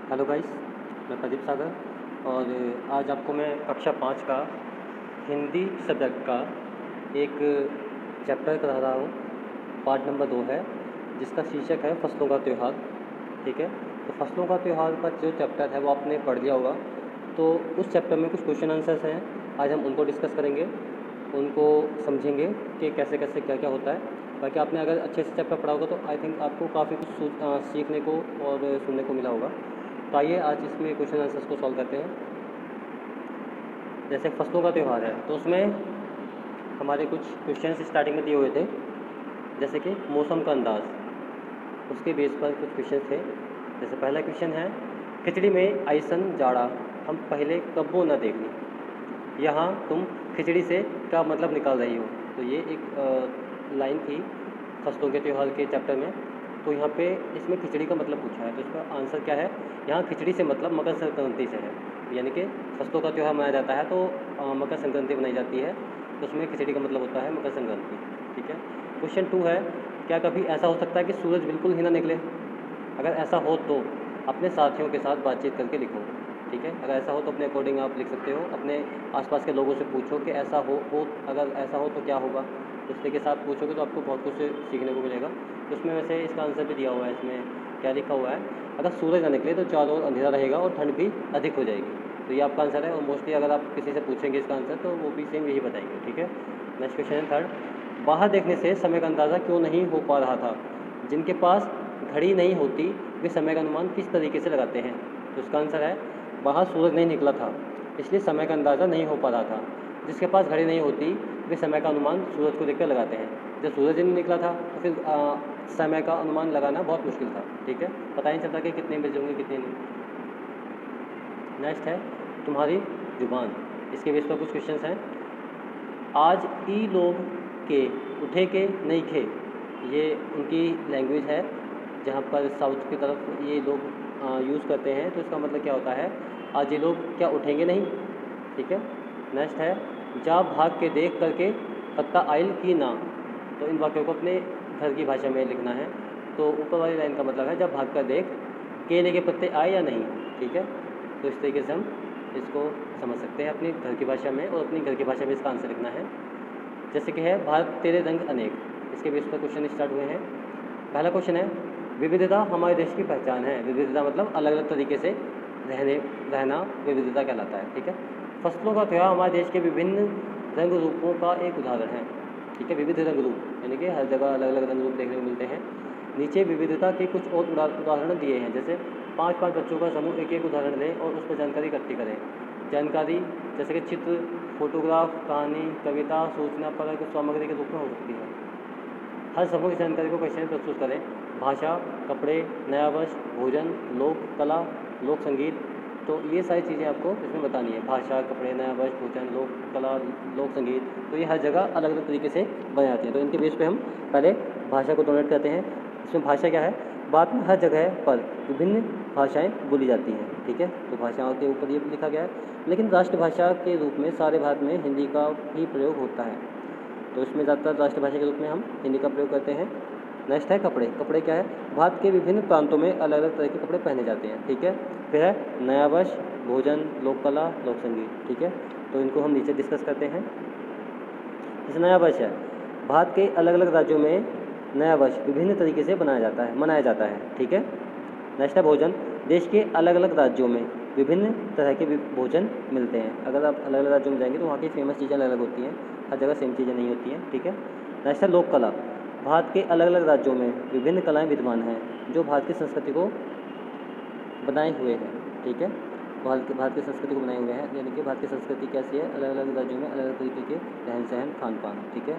Hello guys, मैं प्रदीप सागर और आज आपको मैं कक्षा 5 का हिंदी सब्जेक्ट का एक चैप्टर करा रहा हूँ। पार्ट नंबर 2 है जिसका शीर्षक है फसलों का त्यौहार। ठीक है, तो फसलों का त्यौहार का जो चैप्टर है वो आपने पढ़ लिया होगा। तो उस चैप्टर में कुछ क्वेश्चन आंसर्स हैं, आज हम उनको डिस्कस करेंगे, उनको समझेंगे कि कैसे कैसे क्या क्या होता है। बाकी आपने अगर अच्छे से चैप्टर पढ़ा होगा तो आई थिंक आपको काफ़ी कुछ सीखने को और सुनने को मिला होगा। तो आइए आज इसमें क्वेश्चन आंसर्स को सॉल्व करते हैं। जैसे फसलों का त्यौहार है तो उसमें हमारे कुछ क्वेश्चन स्टार्टिंग में दिए हुए थे, जैसे कि मौसम का अंदाज़, उसके बेस पर कुछ क्वेश्चन थे। जैसे पहला क्वेश्चन है, खिचड़ी में आइसन जाड़ा हम पहले कब्बो न देखनी, यहाँ तुम खिचड़ी से क्या मतलब निकाल रही हो। तो ये एक लाइन थी फसलों के त्यौहार के चैप्टर में। तो यहाँ पे इसमें खिचड़ी का मतलब पूछा है, तो इसका आंसर क्या है, यहाँ खिचड़ी से मतलब मकर संक्रांति से है, यानी कि फसलों का त्यौहार मनाया जाता है तो मकर संक्रांति बनाई जाती है, तो उसमें खिचड़ी का मतलब होता है मकर संक्रांति। ठीक है। क्वेश्चन 2 है, क्या कभी ऐसा हो सकता है कि सूरज बिल्कुल ही ना निकले? अगर ऐसा हो तो अपने साथियों के साथ बातचीत करके लिखो। ठीक है, अगर ऐसा हो तो अपने अकॉर्डिंग आप लिख सकते हो, अपने आसपास के लोगों से पूछो कि ऐसा हो अगर ऐसा हो तो क्या होगा। इस तरीके से आप पूछोगे तो आपको बहुत कुछ सीखने को मिलेगा। तो उसमें वैसे इसका आंसर भी दिया हुआ है, इसमें क्या लिखा हुआ है, अगर सूरज ना निकले तो चारों ओर अंधेरा रहेगा और ठंड भी अधिक हो जाएगी। तो ये आपका आंसर है, और मोस्टली अगर आप किसी से पूछेंगे इसका आंसर तो वो भी सेम यही बताएंगे। ठीक है। नेक्स्ट क्वेश्चन है थर्ड, बाहर देखने से समय का अंदाज़ा क्यों नहीं हो पा रहा था? जिनके पास घड़ी नहीं होती वे समय का अनुमान किस तरीके से लगाते हैं? तो इसका आंसर है, बाहर सूरज नहीं निकला था इसलिए समय का अंदाज़ा नहीं हो पा रहा था। जिसके पास घड़ी नहीं होती वे समय का अनुमान सूरज को देखकर लगाते हैं। जब सूरज नहीं निकला था तो फिर समय का अनुमान लगाना बहुत मुश्किल था। ठीक है, पता नहीं चलता कि कितने बजे होंगे कितने नहीं। नेक्स्ट है तुम्हारी जुबान, इसके बेस पर कुछ क्वेश्चंस हैं। आज ई लोग के उठे के नहीं खे, ये उनकी लैंग्वेज है जहाँ पर साउथ की तरफ ये लोग यूज़ करते हैं। तो इसका मतलब क्या होता है, आज ये लोग क्या उठेंगे नहीं। ठीक है। नेक्स्ट है, जा भाग के देख करके पत्ता आइल की ना, तो इन वाक्यों को अपने घर की भाषा में लिखना है। तो ऊपर वाली लाइन का मतलब है, जब भाग कर देख केले के पत्ते आए या नहीं। ठीक है, तो इस तरीके से हम इसको समझ सकते हैं अपनी घर की भाषा में, और अपनी घर की भाषा में इसका आंसर लिखना है। जैसे कि है, भारत तेरे रंग अनेक, इसके बेस पर क्वेश्चन स्टार्ट हुए हैं। पहला क्वेश्चन है, विविधता हमारे देश की पहचान है। विविधता मतलब अलग अलग तरीके से रहना विविधता कहलाता है। ठीक है। फसलों का त्यौहार हमारे देश के विभिन्न रंग रूपों का एक उदाहरण है। ठीक है, विविध रंग रूप यानी कि हर जगह अलग अलग रंग रूप देखने को मिलते हैं। नीचे विविधता के कुछ और उदाहरण दिए हैं, जैसे 5-5 बच्चों का समूह एक एक उदाहरण लें और उस पर जानकारी इकट्ठी करें। जानकारी जैसे कि चित्र, फोटोग्राफ, कहानी, कविता, सूचना परक सामग्री के रूप में हो सकती है। हर समूह की जानकारी को क्वेश्चन प्रस्तुत करें। भाषा, कपड़े, नया वर्ष, भोजन, लोक कला, लोक संगीत, तो ये सारी चीज़ें आपको इसमें बतानी है। भाषा, कपड़े, नया वर्ष, भोजन, लोक कला, लोक संगीत, तो ये हर जगह अलग अलग तरीके से बनाए जाते हैं। तो इनके बेस पे हम पहले भाषा को डोनेट करते हैं। इसमें भाषा क्या है, बाद में हर जगह पर विभिन्न भाषाएं बोली जाती हैं। ठीक है, तो भाषाओं के ऊपर ये लिखा गया है, लेकिन राष्ट्रभाषा के रूप में सारे भारत में हिंदी का भी प्रयोग होता है। तो इसमें ज़्यादातर राष्ट्रभाषा के रूप में हम हिंदी का प्रयोग करते हैं। नेक्स्ट है कपड़े। कपड़े क्या है, भारत के विभिन्न प्रांतों में अलग अलग तरह के कपड़े पहने जाते हैं। ठीक है। फिर है नया वर्ष, भोजन, लोक कला, लोक संगीत। ठीक है, तो इनको हम नीचे डिस्कस करते हैं। जैसे नया वर्ष है, भारत के अलग अलग राज्यों में नया वर्ष विभिन्न तरीके से मनाया जाता है। ठीक है। नेक्स्ट है भोजन। देश के अलग अलग राज्यों में विभिन्न तरह के भोजन मिलते हैं। अगर आप अलग अलग राज्यों में जाएंगे तो वहाँ की फेमस चीज़ें अलग अलग होती हैं, हर जगह सेम चीज़ें नहीं होती हैं। ठीक है। नेक्स्ट है लोक कला। भारत के अलग अलग राज्यों में विभिन्न कलाएं विद्यमान हैं जो भारत की संस्कृति को बनाए हुए हैं। ठीक है, भारत की संस्कृति को बनाए हुए हैं, यानी कि भारत की संस्कृति कैसी है, अलग अलग राज्यों में अलग अलग तरीके के रहन सहन, खान पान। ठीक है।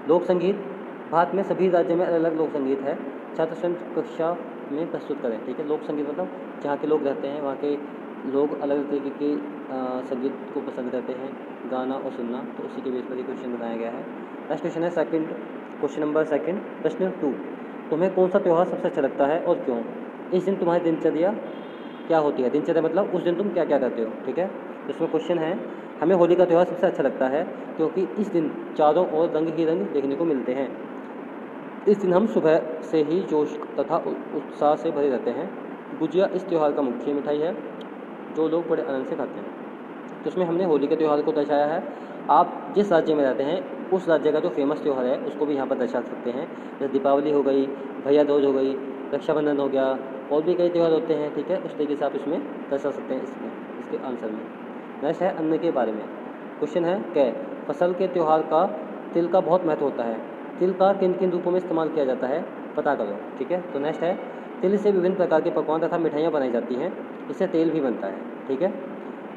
लोक संगीत, भारत में सभी राज्यों में अलग अलग लोक संगीत है। छात्र स्वयं कक्षा में प्रस्तुत करें। ठीक है, लोक संगीत मतलब जहाँ के लोग रहते हैं वहाँ के लोग अलग अलग तरीके के संगीत को पसंद करते हैं, गाना और सुनना। तो उसी के बेस पर ये क्वेश्चन बनाया गया है। नेक्स्ट क्वेश्चन है सेकंड, क्वेश्चन नंबर सेकंड, प्रश्न 2, तुम्हें कौन सा त्यौहार सबसे अच्छा लगता है और क्यों? इस दिन तुम्हारी दिनचर्या क्या होती है? दिनचर्या मतलब उस दिन तुम क्या क्या करते हो। ठीक है, इसमें क्वेश्चन है, हमें होली का त्यौहार सबसे अच्छा लगता है क्योंकि इस दिन चारों ओर रंग ही रंग देखने को मिलते हैं। इस दिन हम सुबह से ही जोश तथा उत्साह से भरे रहते हैं। गुजिया इस त्यौहार का मुख्य मिठाई है जो लोग बड़े आनंद से खाते हैं। तो उसमें हमने होली के त्यौहार को दर्शाया है। आप जिस राज्य में रहते हैं उस राज्य का जो फेमस त्यौहार है उसको भी यहाँ पर दर्शा सकते हैं। जैसे दीपावली हो गई, भैया दूज हो गई, रक्षाबंधन हो गया, और भी कई त्यौहार होते हैं, ठीक है। उस तरीके से आप इसमें दर्शा सकते हैं इसके आंसर में। नेक्स्ट है अन्न के बारे में। क्वेश्चन है कै फसल के त्यौहार का तिल का बहुत महत्व होता है। तिल का किन किन रूपों में इस्तेमाल किया जाता है पता करो, ठीक है। तो नेक्स्ट है तिल से विभिन्न प्रकार के पकवान तथा मिठाइयाँ बनाई जाती हैं। इससे तेल भी बनता है, ठीक है।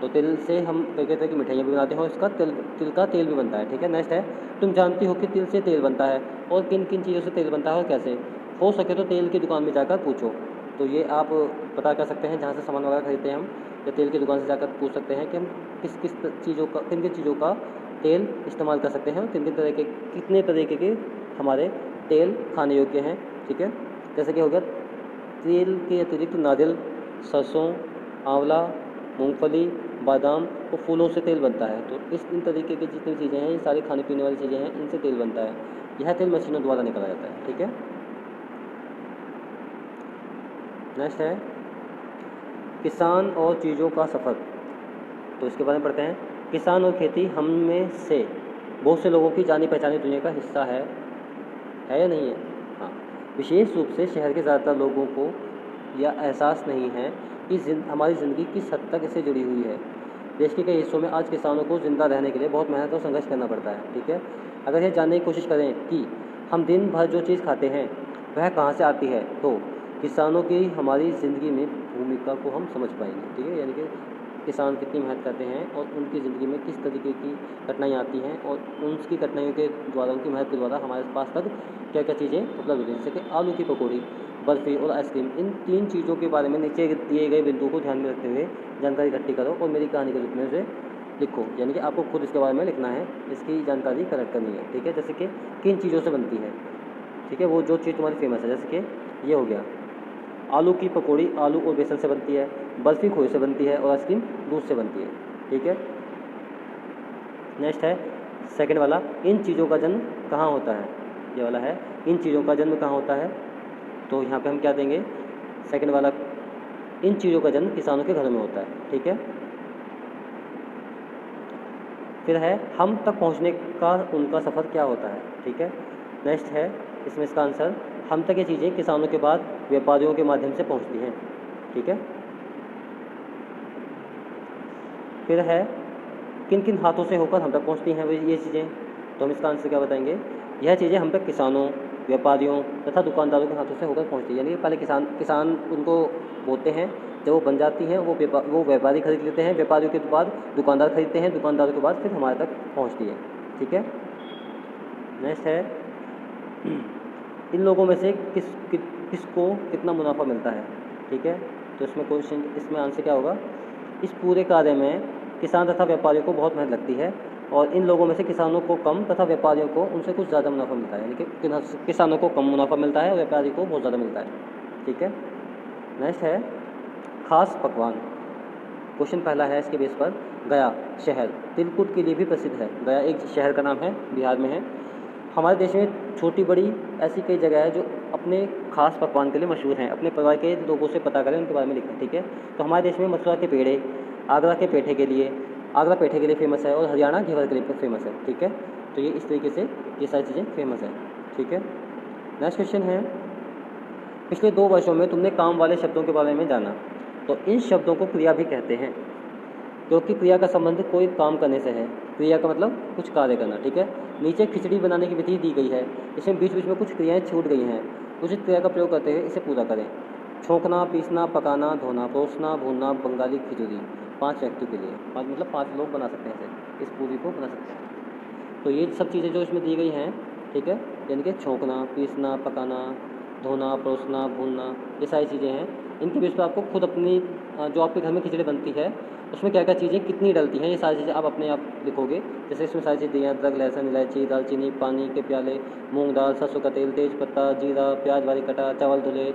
तो तिल से हम कई तरह की मिठाइयाँ भी बनाते हैं और इसका तिल का तेल भी बनता है, ठीक है। नेक्स्ट है तुम जानती हो कि तिल से तेल बनता है और किन किन चीज़ों से तेल बनता है और कैसे। हो सके तो तेल की दुकान में जाकर पूछो। तो ये आप पता कर सकते हैं जहाँ से सामान वगैरह खरीदते हैं हम, या तेल की दुकान से जाकर पूछ सकते हैं कि हम किन किन चीज़ों का तेल इस्तेमाल कर सकते हैं और कितने तरीके के हमारे तेल खाने योग्य हैं, ठीक है। जैसे कि हो गया तेल के अतिरिक्त नारियल, सरसों, आंवला, मूंगफली, बादाम और फूलों से तेल बनता है। तो इन तरीके की जितनी चीज़ें हैं, ये सारी खाने पीने वाली चीज़ें हैं, इनसे तेल बनता है। यह तेल मशीनों द्वारा निकाला जाता है, ठीक है। नेक्स्ट है किसान और चीज़ों का सफ़र। तो इसके बारे में पढ़ते हैं। किसान और खेती हम में से बहुत से लोगों की जानी पहचानी दुनिया का हिस्सा है या नहीं है। हाँ, विशेष रूप से शहर के ज़्यादातर लोगों को यह एहसास नहीं है कि हमारी ज़िंदगी किस हद तक इससे जुड़ी हुई है। देश के कई हिस्सों में आज किसानों को ज़िंदा रहने के लिए बहुत मेहनत और संघर्ष करना पड़ता है, ठीक है। अगर यह जानने की कोशिश करें कि हम दिन भर जो चीज़ खाते हैं वह कहाँ से आती है, तो किसानों की हमारी ज़िंदगी में भूमिका को हम समझ पाएंगे, ठीक है। यानी कि किसान कितनी मेहनत करते हैं और उनकी ज़िंदगी में किस तरीके की कठिनाइयाँ आती हैं और उनकी कठिनाइयों के द्वारा, उनकी मेहनत के द्वारा हमारे पास तक क्या क्या चीज़ें उपलब्ध होती हैं। जैसे कि आलू की पकौड़ी, बर्फ़ी और आइसक्रीम। इन 3 चीज़ों के बारे में नीचे दिए गए बिंदुओं को ध्यान में रखते हुए जानकारी इकट्ठी करो और मेरी कहानी के रूप में उसे लिखो। यानी कि आपको खुद इसके बारे में लिखना है, इसकी जानकारी कलेक्ट करनी है, ठीक है। जैसे कि किन चीज़ों से बनती है, ठीक है, वो जो चीज़ तुम्हारी फेमस है। जैसे कि ये हो गया आलू की पकौड़ी, आलू और बेसन से बनती है, बर्फ़ी खोए से बनती है और आइसक्रीम दूध से बनती है, ठीक है। नेक्स्ट है सेकंड वाला, इन चीज़ों का जन्म कहाँ होता है। ये वाला है इन चीज़ों का जन्म कहाँ होता है। तो यहाँ पे हम क्या देंगे, सेकंड वाला, इन चीज़ों का जन्म किसानों के घरों में होता है, ठीक है। फिर है हम तक पहुँचने का उनका सफ़र क्या होता है, ठीक है। नेक्स्ट है इसमें इसका आंसर, हम तक ये चीज़ें किसानों के बाद व्यापारियों के माध्यम से पहुँचती हैं, ठीक है। फिर है किन किन हाथों से होकर हम तक पहुँचती हैं ये चीज़ें। तो हम इसका आंसर क्या बताएंगे, यह चीज़ें हम तक किसानों, व्यापारियों तथा दुकानदारों के हाथों से होकर पहुँचती है। यानी कि पहले किसान उनको बोते हैं, जब वो बन जाती हैं वो व्यापारी खरीद लेते हैं, व्यापारियों के बाद दुकानदार खरीदते हैं, दुकानदारों के बाद फिर हमारे तक पहुँचती है, ठीक है। नेक्स्ट है इन लोगों में से किसको कितना मुनाफा मिलता है, ठीक है। तो इसमें क्वेश्चन, इसमें आंसर क्या होगा, इस पूरे कार्य में किसान तथा व्यापारियों को बहुत मेहनत लगती है और इन लोगों में से किसानों को कम तथा व्यापारियों को उनसे कुछ ज़्यादा मुनाफा मिलता है। यानी कि किसानों को कम मुनाफा मिलता है और व्यापारी को बहुत ज़्यादा मिलता है, ठीक है। नेक्स्ट है खास पकवान। क्वेश्चन पहला है इसके बेस पर, गया शहर तिलकुट के लिए भी प्रसिद्ध है। गया एक शहर का नाम है, बिहार में है। हमारे देश में छोटी बड़ी ऐसी कई जगह है जो अपने खास पकवान के लिए मशहूर हैं। अपने परिवार के लोगों से पता करें, उनके बारे में लिखें, ठीक है। तो हमारे देश में मथुरा के पेड़े, आगरा पेठे के लिए फेमस है और हरियाणा घेवर के लिए फेमस है, ठीक है। तो ये इस तरीके से ये सारी चीज़ें फेमस है, ठीक है। नेक्स्ट क्वेश्चन है, पिछले 2 वर्षों में तुमने काम वाले शब्दों के बारे में जाना। तो इन शब्दों को क्रिया भी कहते हैं, क्योंकि क्रिया का संबंध कोई काम करने से है। क्रिया का मतलब कुछ कार्य करना, ठीक है। नीचे खिचड़ी बनाने की विधि दी गई है, इसमें बीच बीच में कुछ क्रियाएं छूट गई हैं। उचित क्रिया का प्रयोग करते हुए इसे पूरा करें। छोंकना, पीसना, पकाना, धोना, परोसना, भूनना, बंगाली खिचड़ी। 5 व्यक्तियों के लिए, 5 मतलब 5 लोग बना सकते हैं इस पूरी को बना सकते हैं। तो ये सब चीज़ें जो इसमें दी गई हैं, ठीक है, यानी कि छोंकना, पीसना, पकाना, धोना, परोसना, भूनना, ये सारी चीज़ें हैं। इनके बेस पर आपको खुद अपनी जो आपके घर में खिचड़ी बनती है उसमें क्या क्या चीज़ें कितनी डलती हैं, ये सारी चीज़ें आप अपने आप लिखोगे। जैसे इसमें सारी चीज़ें हैं, अदरक, लहसुन, इलायची, दालचीनी, पानी के प्याले, मूंग दाल, सरसों का तेल, तेज पत्ता, जीरा, प्याज बारीक कटा, चावल धुले,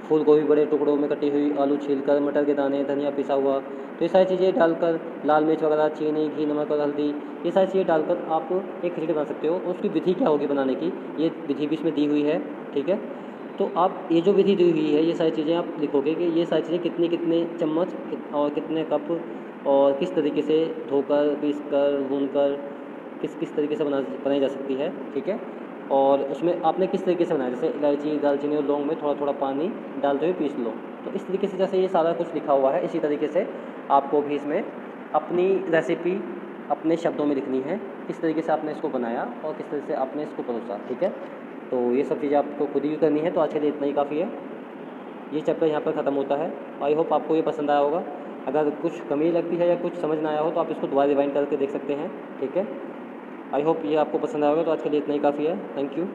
फूल गोभी बड़े टुकड़ों में कटी हुई, आलू छीलकर, मटर के दाने, धनिया पिसा हुआ। तो ये सारी चीज़ें डालकर, लाल मिर्च वगैरह, चीनी, घी, नमक और हल्दी, ये सारी चीज़ें डालकर आप एक खिचड़ी बना सकते हो। उसकी विधि क्या होगी बनाने की, ये विधि भी इसमें दी हुई है, ठीक है। तो आप ये जो विधि दी हुई है, ये सारी चीज़ें आप लिखोगे कि ये सारी चीज़ें कितने चम्मच और कितने कप और किस तरीके से धोकर, पीस कर, भून कर किस तरीके से बनाई जा सकती है, ठीक है। और उसमें आपने किस तरीके से बनाया, जैसे इलायची, दालचीनी और लौंग में थोड़ा थोड़ा पानी डालते हुए पीस लो। तो इस तरीके से जैसे ये सारा कुछ लिखा हुआ है, इसी तरीके से आपको भी इसमें अपनी रेसिपी अपने शब्दों में लिखनी है, किस तरीके से आपने इसको बनाया और किस तरह से आपने इसको परोसा, ठीक है। तो ये सब चीज़ें आपको खुद ही करनी है। तो आज के लिए इतना ही काफ़ी है। ये चैप्टर यहाँ पर ख़त्म होता है। आई होप आपको ये पसंद आया होगा। अगर कुछ कमी लगती है या कुछ समझ ना आया हो तो आप इसको दोबारा रिवाइंड करके देख सकते हैं, ठीक है। आई होप ये आपको पसंद आया होगा। तो आज के लिए इतना ही काफ़ी है। Thank you.